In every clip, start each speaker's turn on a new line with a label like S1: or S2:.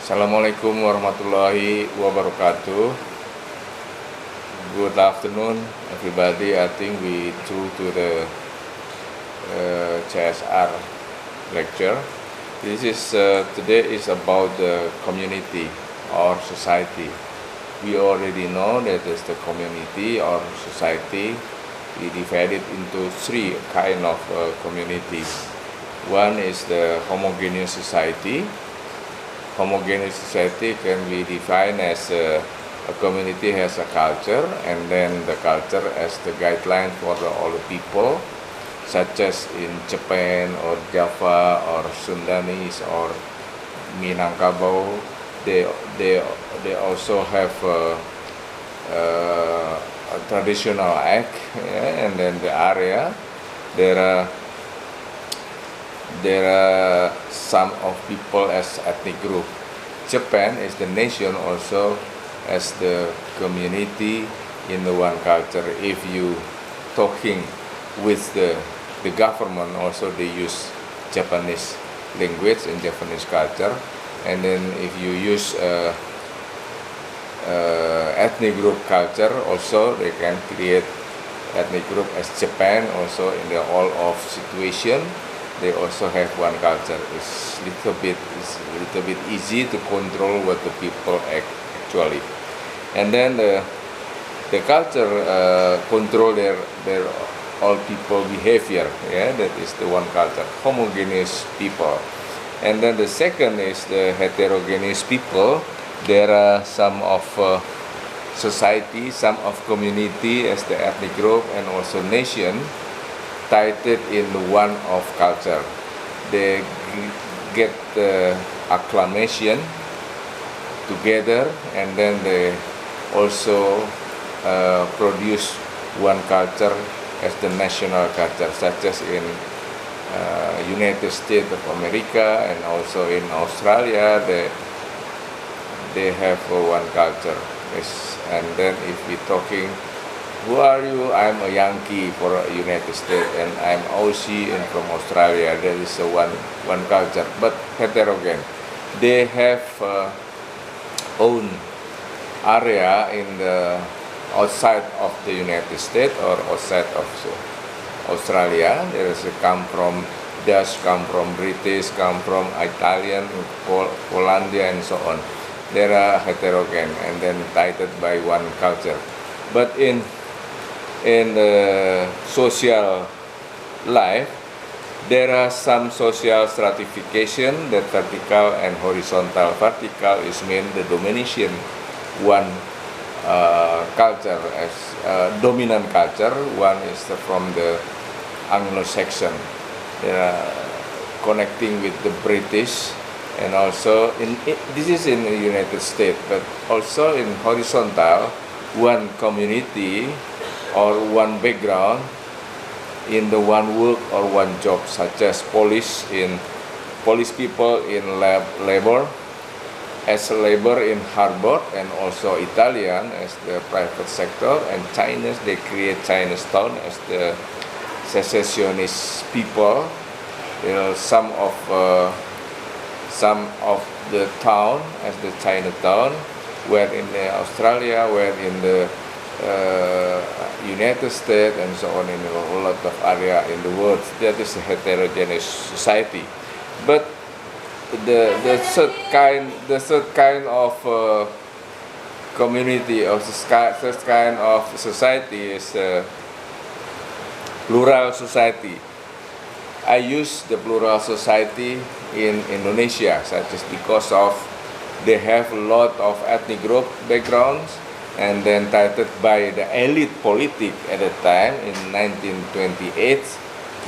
S1: Assalamualaikum warahmatullahi wabarakatuh. Good afternoon, everybody. I think we through to the CSR lecture. This is today is about the community or society. We already know that is the community or society. We divided into three kind of communities. One is the homogeneous society. Homogeneous society can be defined as a community has a culture, and then the culture as the guideline for all the people, such as in Japan or Java or Sundanese or Minangkabau. They also have a traditional act, yeah, and then the area there are some of people as ethnic group. Japan is the nation also as the community in the one culture. If you talking with the government, also they use Japanese language and Japanese culture. And then if you use ethnic group culture, also they can create ethnic group as Japan. Also in the all of situation, they also have one culture. It's a little bit easy to control what the people actually, and then the culture control their all people behavior. Yeah, that is the one culture, homogeneous people. And then the second is the heterogeneous people. There are some of society, some of community as the ethnic group and also nation tied in one of culture. They get the acclamation together, and then they also produce one culture as the national culture, such as in United States of America and also in Australia. They have one culture. Yes. And then if we talking, who are you? I'm a Yankee for United States, and I'm Aussie and from Australia. There is a one culture, but heterogeneous. They have own area in the outside of the United States or outside of Australia. There is a come from Dutch, come from British, come from Italian, Polandia, and so on. They are heterogeneous and then tied by one culture. But in the social life, there are some social stratification, that vertical and horizontal. Vertical is mean the domination one culture as dominant culture. One is from the Anglo-Saxon, connecting with the British, and also this is in the United States, but also in horizontal, one community or one background in the one work or one job, such as police people in labor, as labor in harbor, and also Italian as the private sector, and Chinese, they create Chinatown as the secessionist people. Some of the town as the Chinatown, where in Australia, where in the United States, and so on, in a lot of area in the world. That is a heterogeneous society. But the third kind of community or third kind of society is plural society. I use the plural society in Indonesia, such as because of they have a lot of ethnic group backgrounds, and then tied by the elite politic at the time in 1928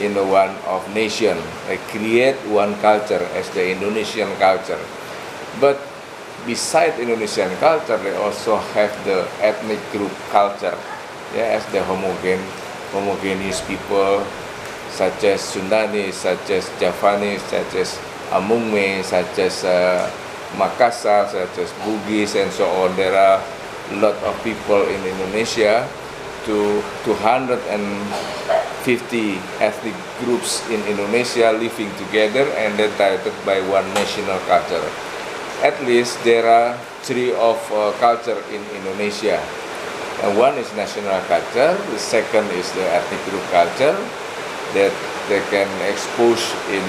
S1: in the one of nation. They create one culture as the Indonesian culture. But beside Indonesian culture, they also have the ethnic group culture, yeah, as the homogeneous people, such as Sundanese, such as Javanese, such as Amungme, such as Makassar, such as Bugis, and so on. There are a lot of people in Indonesia, to 250 ethnic groups in Indonesia living together and then tied by one national culture. at least there are three of culture in Indonesia. And one is national culture, the second is the ethnic group culture that they can expose in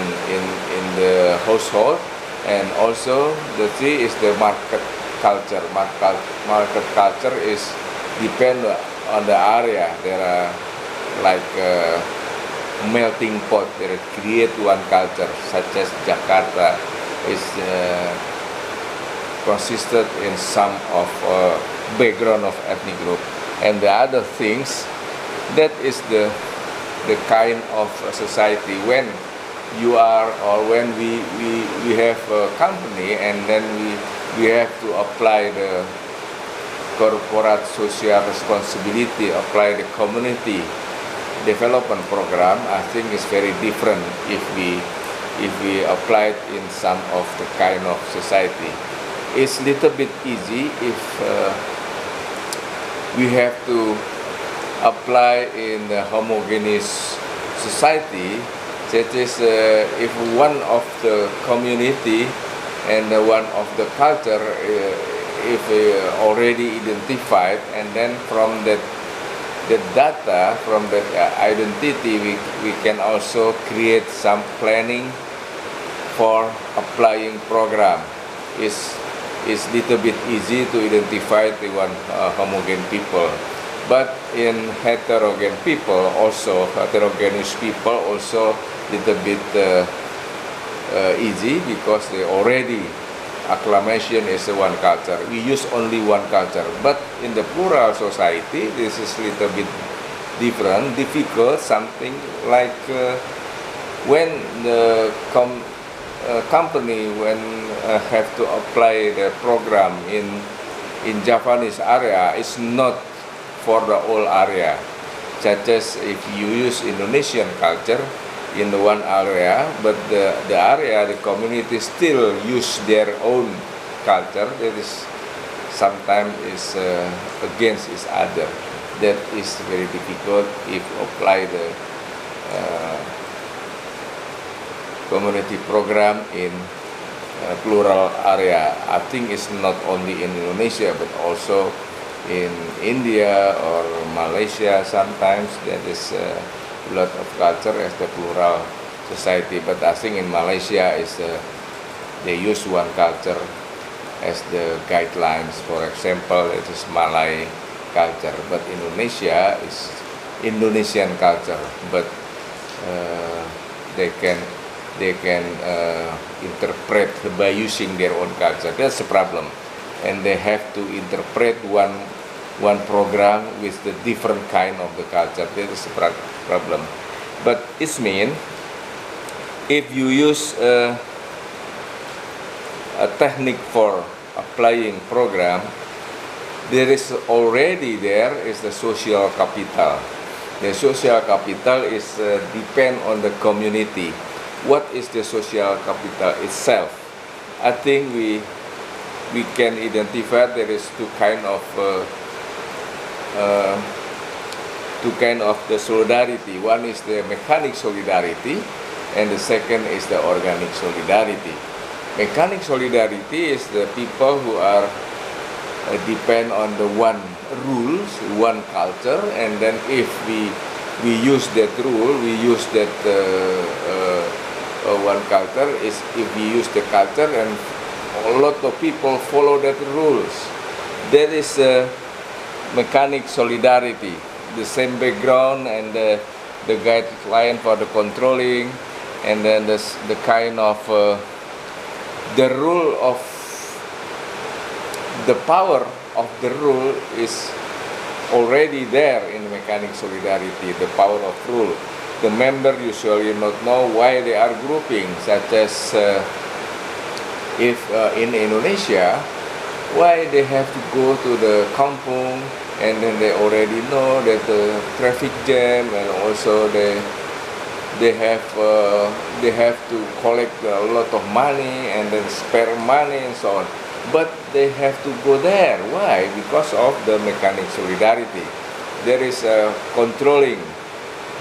S1: the household, and also the three is the market culture. Market culture is depend on the area. There are like melting pot. They create one culture, such as Jakarta is consisted in some of background of ethnic group, and the other things, that is the kind of society when you are, or when we have a company, and then we have to apply the corporate social responsibility, apply the community development program. I think it's very different if we apply it in some of the kind of society. It's little bit easy if we have to apply in the homogeneous society. That is, if one of the community and one of the culture, if already identified, and then from that data, from that identity, we can also create some planning for applying program. Is little bit easy to identify the one homogeneous people, but in heterogeneous people also, little bit easy, because they already acclamation is one culture. We use only one culture, but in the plural society, this is little bit different, difficult. Something like when the company have to apply the program in Japanese area, it's not for the whole area. Such as if you use Indonesian culture in the one area, but the area, the community still use their own culture, that is sometimes is against each other. That is very difficult if apply the community program in plural area. I think it's not only in Indonesia, but also in India or Malaysia. Sometimes there is a lot of culture as the plural society, but I think in Malaysia is they use one culture as the guidelines. For example, it is Malay culture, but Indonesia is Indonesian culture, but they can interpret by using their own culture. That's the problem, and they have to interpret one program with the different kind of the culture. That is the problem. But it means if you use a technique for applying program, there is already is the social capital. The social capital is depend on the community. What is the social capital itself? I think we can identify there is two kind of the solidarity. One is the mechanic solidarity, and the second is the organic solidarity. Mechanic solidarity is the people who are depend on the one rules, one culture, and then if we use that rule, we use that one culture, is if we use the culture and a lot of people follow that rules. That is mechanic solidarity, the same background and the guideline for the controlling, and then the kind of the rule of the power of the rule is already there in mechanic solidarity. The power of rule, the member usually not know why they are grouping, such as if in Indonesia, why they have to go to the kampung, and then they already know that the traffic jam, and also they have to collect a lot of money and then spare money and so on. But they have to go there. Why? Because of the mechanic solidarity. There is a controlling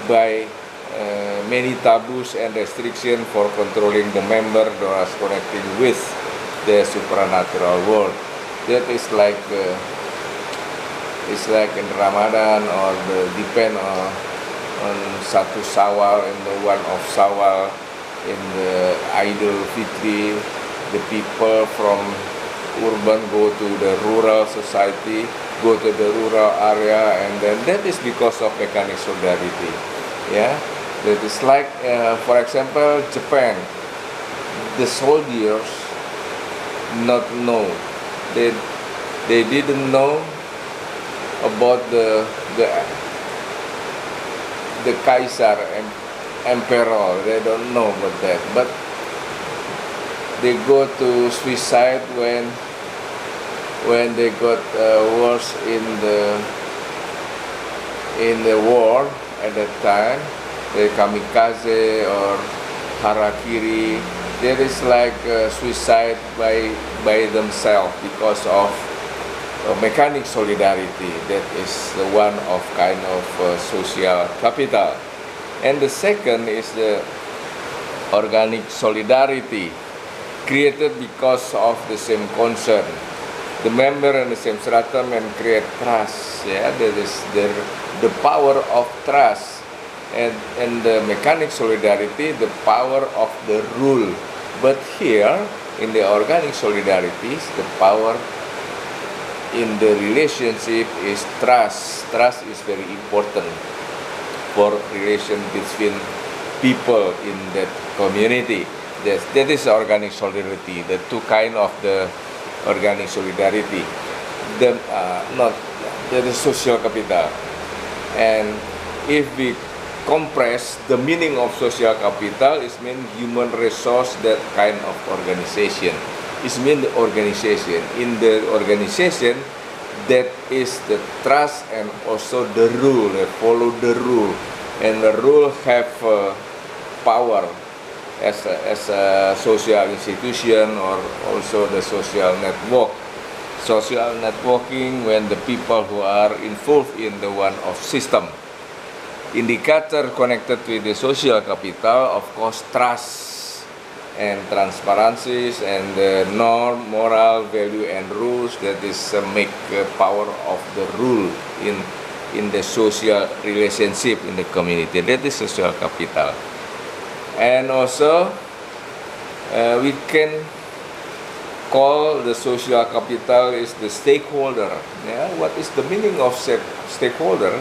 S1: by many taboos and restrictions for controlling the member those connecting with the supernatural world. That is like it's like in Ramadan or depend on Satu Sawal and the one of Sawal in the Idul Fitri. The people from urban go to the rural society, go to the rural area, and then that is because of mechanic solidarity. Yeah, that is like for example Japan. The soldiers not know, they didn't know about the Kaiser and Emperor. They don't know about that, but they go to suicide when they got worse in the war at that time. They kamikaze or harakiri. There is like suicide by themselves because of mechanic solidarity. That is the one of kind of social capital. And the second is the organic solidarity, created because of the same concern. The member and the same stratum and create trust. Yeah, that is the power of trust. And the mechanic solidarity, the power of the rule. But here, in the organic solidarities, the power in the relationship is trust. Trust is very important for relation between people in that community. That is organic solidarity. The two kind of the organic solidarity. That is social capital. And if we compress the meaning of social capital, is mean human resource, that kind of organization. It mean the organization. In the organization, that is the trust and also the rule. They follow the rule, and the rule have power as a social institution or also the social network. Social networking when the people who are involved in the one of system. Indicator connected with the social capital, of course, trust and transparencies and the norm, moral, value, and rules. That is make power of the rule in the social relationship in the community. That is social capital. And also, we can call the social capital is the stakeholder. Yeah? What is the meaning of stakeholder?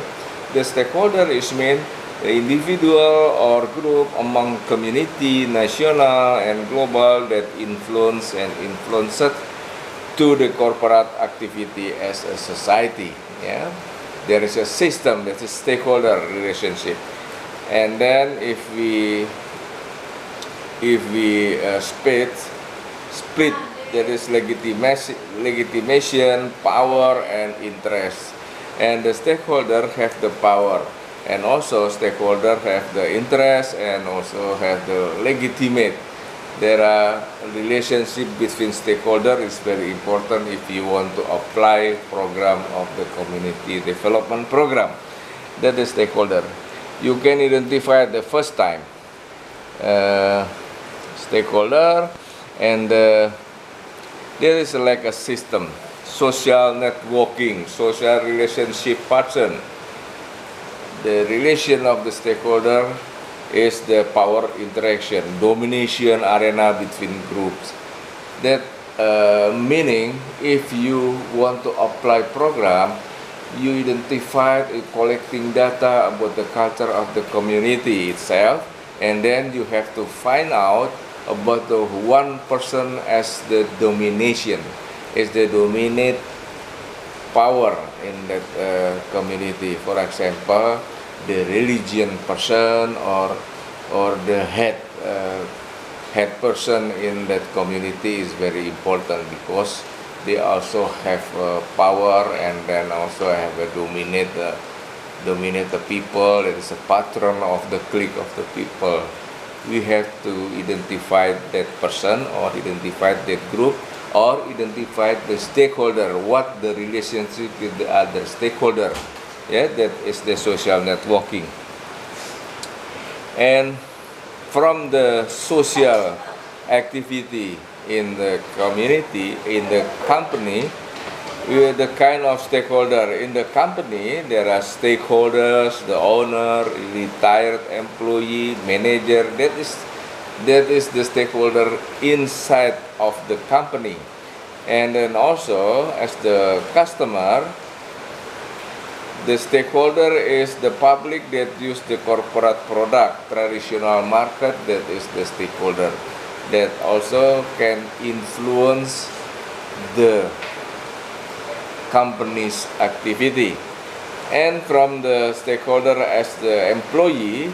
S1: The stakeholder is mean the individual or group among community, national and global that influence and influenced to the corporate activity as a society. Yeah, there is a system that is stakeholder relationship, and then if we split, that is legitimation, power, and interest. And the stakeholder have the power, and also stakeholder have the interest, and also have the legitimate. There are relationship between stakeholder is very important if you want to apply program of the community development program. That is stakeholder. You can identify the first time stakeholder, and there is like a system. Social networking, social relationship person. The relation of the stakeholder is the power interaction, domination arena between groups. That meaning, if you want to apply program, you identify collecting data about the culture of the community itself, and then you have to find out about the one person as the domination. Is the dominate power in that community. For example, the religion person or the head person in that community is very important because they also have power, and then also have a dominate the people. It is a patron of the clique of the people. We have to identify that person or identify that group, or identify the stakeholder, what the relationship with the other stakeholder. Yeah, that is the social networking. And from the social activity in the community, in the company, with the kind of stakeholder in the company. There are stakeholders, the owner, retired employee, manager. That is the stakeholder inside of the company. And then also as the customer, the stakeholder is the public that use the corporate product, traditional market. That is the stakeholder that also can influence the company's activity. And from the stakeholder as the employee,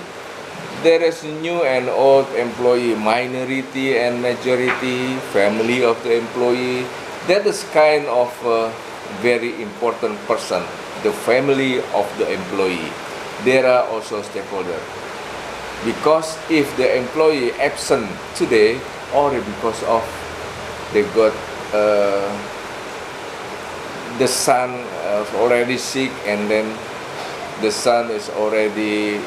S1: there is new and old employee, minority and majority, family of the employee. That is kind of a very important person, the family of the employee. There are also stakeholders. Because if the employee absent today, or because of they got the son already sick, and then the son is already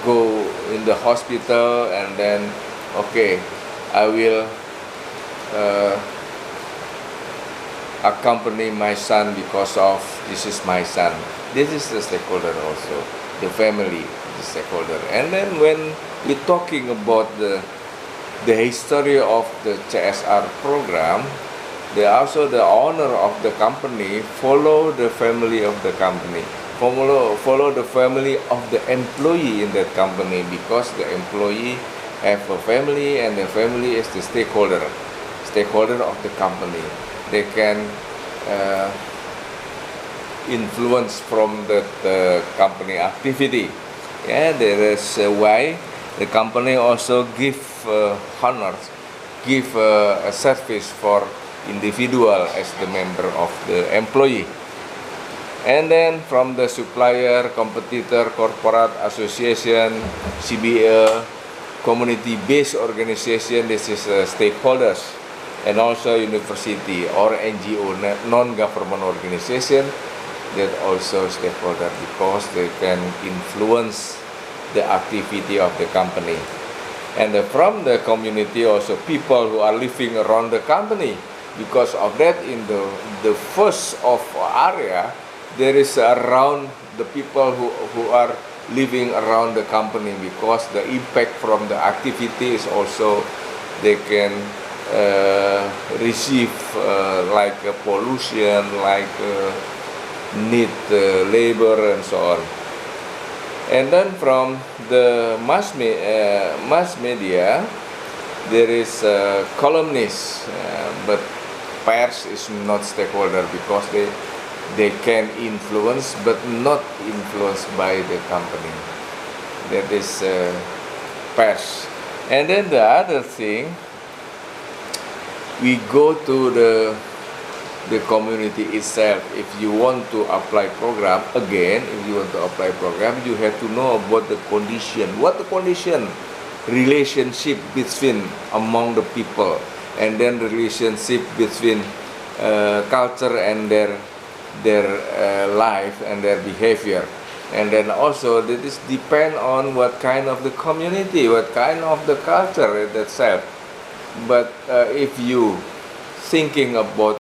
S1: go in the hospital, and then okay, I will accompany my son because of this is my son. This is the stakeholder also, the family, the stakeholder. And then when we're talking about the history of the CSR program, they also the owner of the company follow the family of the company, follow the family of the employee in that company, because the employee have a family, and the family is the stakeholder of the company. They can influence from the company activity. Yeah, there is why the company also give honors, give a service for individual as the member of the employee. And then from the supplier, competitor, corporate association, CBA, community-based organization, this is stakeholders. And also university or NGO, non-government organization, that also stakeholder, because they can influence the activity of the company. And from the community also, people who are living around the company. Because of that, in the first of area, there is around the people who are living around the company, because the impact from the activity is also they can receive like pollution, like need labor and so on. And then from the mass media, there is columnists, but pairs is not stakeholder, because they can influence but not influenced by the company. That is pairs. And then the other thing, we go to the community itself. If you want to apply program, again, if you want to apply program, you have to know about the condition. What the condition? Relationship between among the people, and then relationship between culture and their life and their behavior. And then also that is depend on what kind of the community, what kind of the culture itself. But if you thinking about